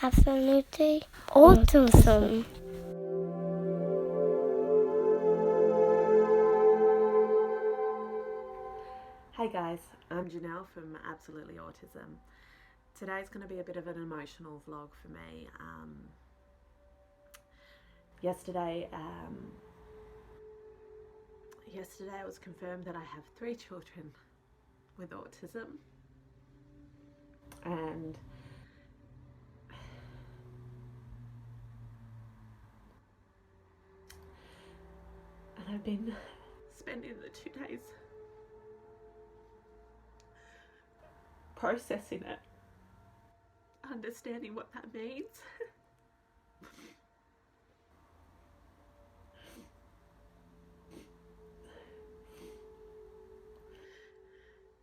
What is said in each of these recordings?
Absolutely autism. Hey guys, I'm Janelle from Absolutely Autism. Today's going to be a bit of an emotional vlog for me. Yesterday, it was confirmed that I have 3 children with autism, and I've been spending the 2 days processing it, understanding what that means.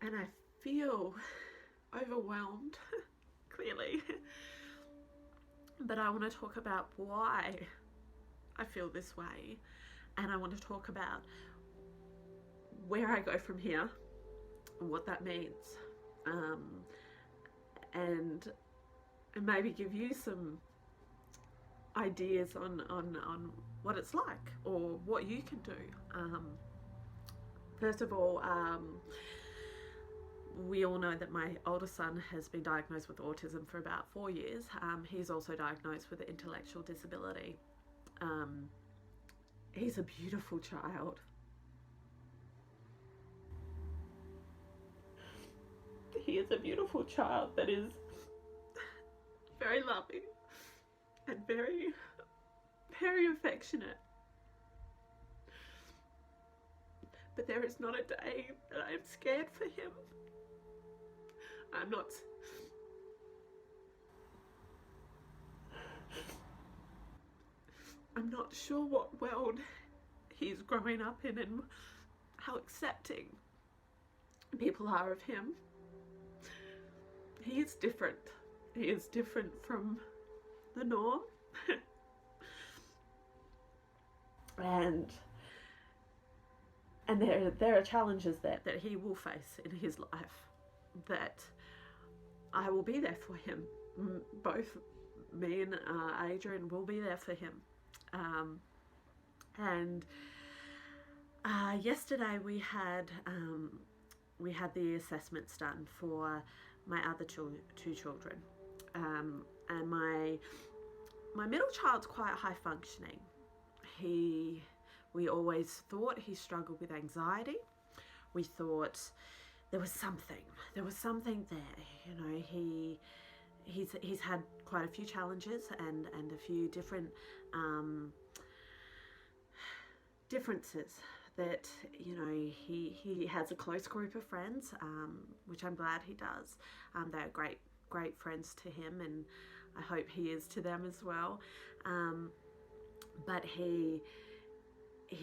And I feel overwhelmed, clearly. But I want to talk about why I feel this way, and I want to talk about where I go from here and what that means, and maybe give you some ideas on what it's like or what you can do. First of all, we all know that my oldest son has been diagnosed with autism for about 4 years. He's also diagnosed with an intellectual disability. He's a beautiful child. He is a beautiful child that is very loving and very, very affectionate. But there is not a day that I am scared for him. I'm not sure what world he's growing up in and how accepting people are of him. He is different. He is different from the norm. and there are challenges that he will face in his life, that I will be there for him. Both me and Adrian will be there for him. And yesterday we had the assessments done for my other 2 children, and my middle child's quite high functioning. We always thought he struggled with anxiety. We thought there was something there. You know, he's had quite a few challenges and a few different differences that, you know, he has a close group of friends, which I'm glad he does. They're great friends to him, and I hope he is to them as well. But he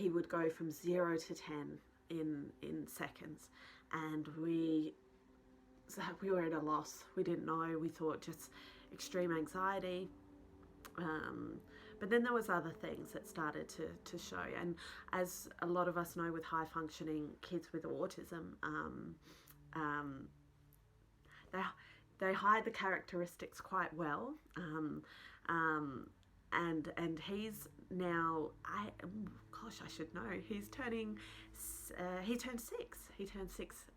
would go from 0 to 10 in seconds, and we were at a loss. We didn't know. We thought just extreme anxiety. But then there was other things that started to show. And as a lot of us know with high functioning kids with autism, they hide the characteristics quite well. And he's now, I should know, he turned 6. He turned 6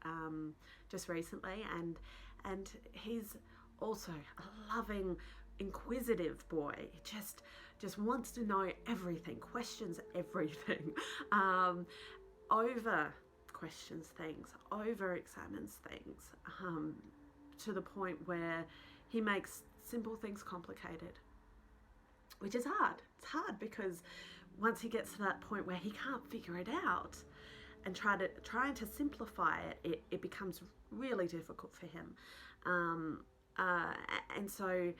just recently, and he's also a loving, inquisitive boy. Just wants to know everything, questions everything, over questions things, over examines things, to the point where he makes simple things complicated, which is hard. It's hard because once he gets to that point where he can't figure it out and trying to simplify it becomes really difficult for him. And so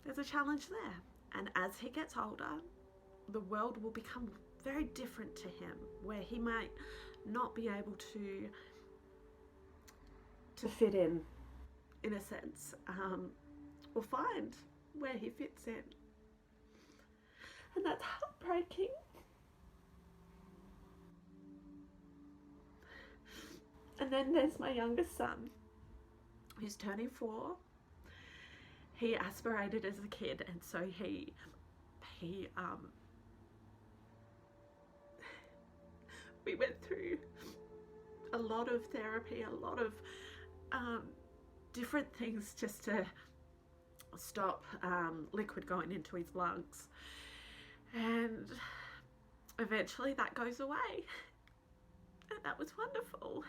there's a challenge there. And as he gets older, the world will become very different to him, where he might not be able to fit in a sense, or find where he fits in. And that's heartbreaking. And then there's my youngest son, who's turning 4. he aspirated as a kid, and so he we went through a lot of therapy, a lot of different things just to stop liquid going into his lungs, and eventually that goes away, and that was wonderful.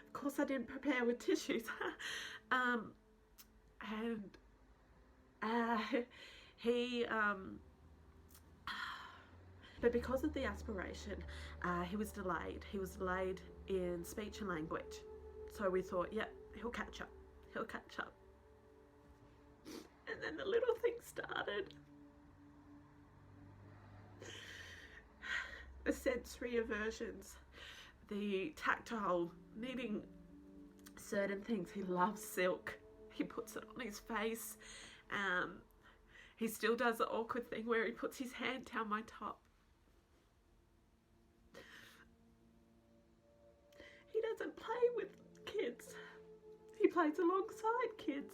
Of course I didn't prepare with tissues. He but because of the aspiration, he was delayed. He was delayed in speech and language. So we thought, yep, he'll catch up. He'll catch up. And then the little thing started. The sensory aversions, the tactile, needing certain things. He loves silk. He puts it on his face. He still does the awkward thing where he puts his hand down my top. He doesn't play with kids. He plays alongside kids.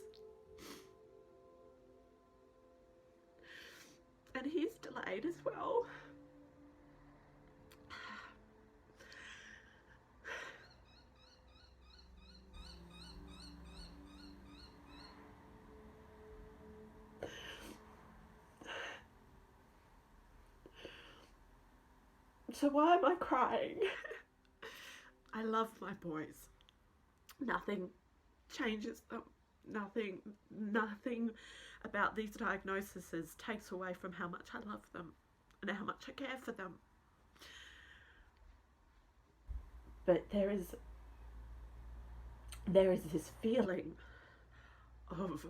And he's delayed as well. So why am I crying? I love my boys. Nothing changes them. Nothing about these diagnoses takes away from how much I love them and how much I care for them. But there is this feeling of,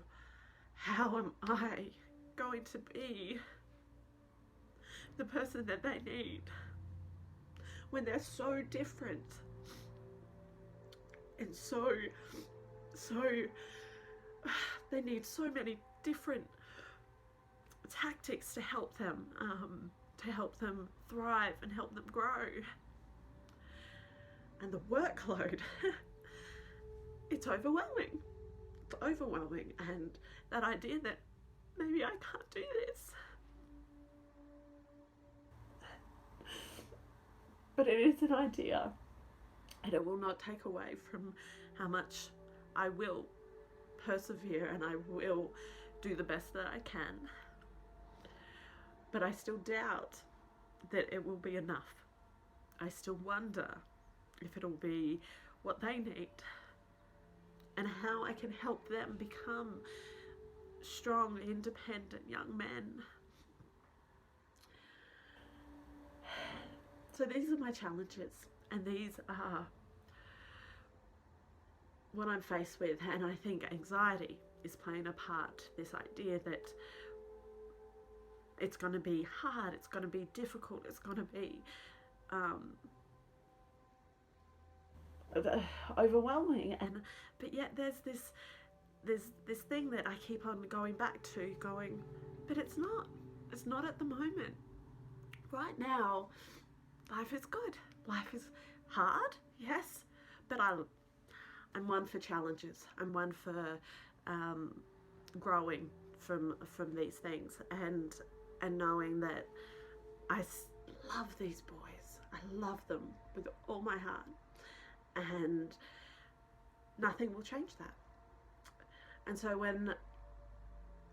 how am I going to be the person that they need when they're so different and so they need so many different tactics to help them thrive and help them grow. And the workload, it's overwhelming. It's overwhelming, and that idea that maybe I can't do this. But it is an idea, and it will not take away from how much I will persevere and I will do the best that I can. But I still doubt that it will be enough. I still wonder if it'll be what they need and how I can help them become strong, independent young men. So these are my challenges, and these are what I'm faced with, and I think anxiety is playing a part. This idea that it's going to be hard, it's going to be difficult, it's going to be overwhelming, but yet there's this thing that I keep on going back to, but it's not at the moment. Right now, life is good. Life is hard, yes, but I'm one for challenges. I'm one for growing from these things, and knowing that I love these boys. I love them with all my heart, and nothing will change that. And so when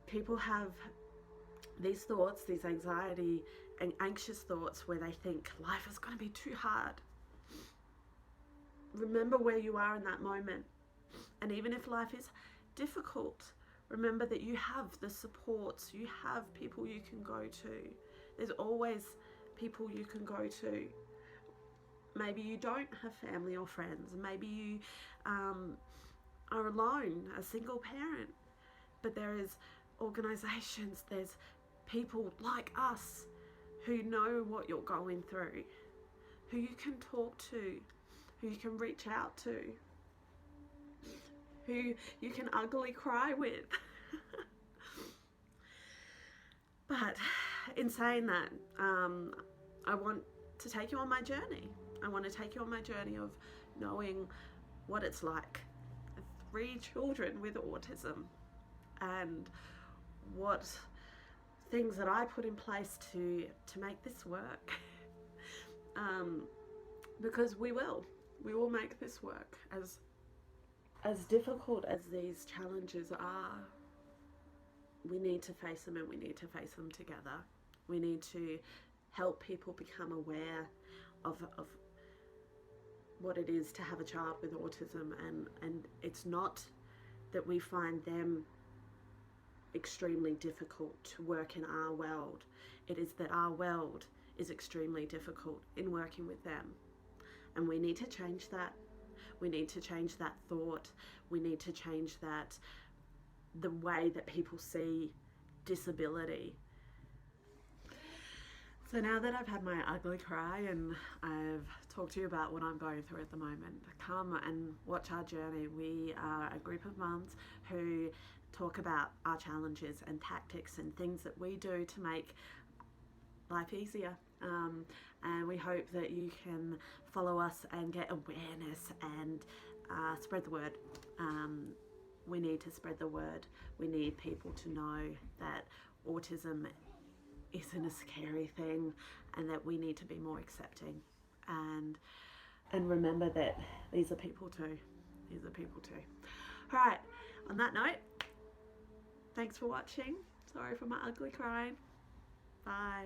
people have these thoughts, these anxiety and anxious thoughts where they think life is going to be too hard, remember where you are in that moment. And even if life is difficult, remember that you have the supports, you have people you can go to. There's always people you can go to. Maybe you don't have family or friends. Maybe you are alone, a single parent. But there is organisations, there's people like us who know what you're going through, who you can talk to, who you can reach out to, who you can ugly cry with. But in saying that, I want to take you on my journey. I want to take you on my journey of knowing what it's like. 3 children with autism, and what things that I put in place to make this work. Because we will make this work. As difficult as these challenges are, we need to face them, and we need to face them together. We need to help people become aware of what it is to have a child with autism, and it's not that we find them extremely difficult to work in our world. It is that our world is extremely difficult in working with them, and we need to change that. We need to change that thought. We need to change the way that people see disability. So now that I've had my ugly cry and I've talked to you about what I'm going through at the moment, come and watch our journey. We are a group of mums who talk about our challenges and tactics and things that we do to make life easier. And we hope that you can follow us and get awareness and spread the word. We need to spread the word. We need people to know that autism isn't a scary thing, and that we need to be more accepting, and remember that these are people too. These are people too. All right, on that note, thanks for watching. Sorry for my ugly crying. Bye.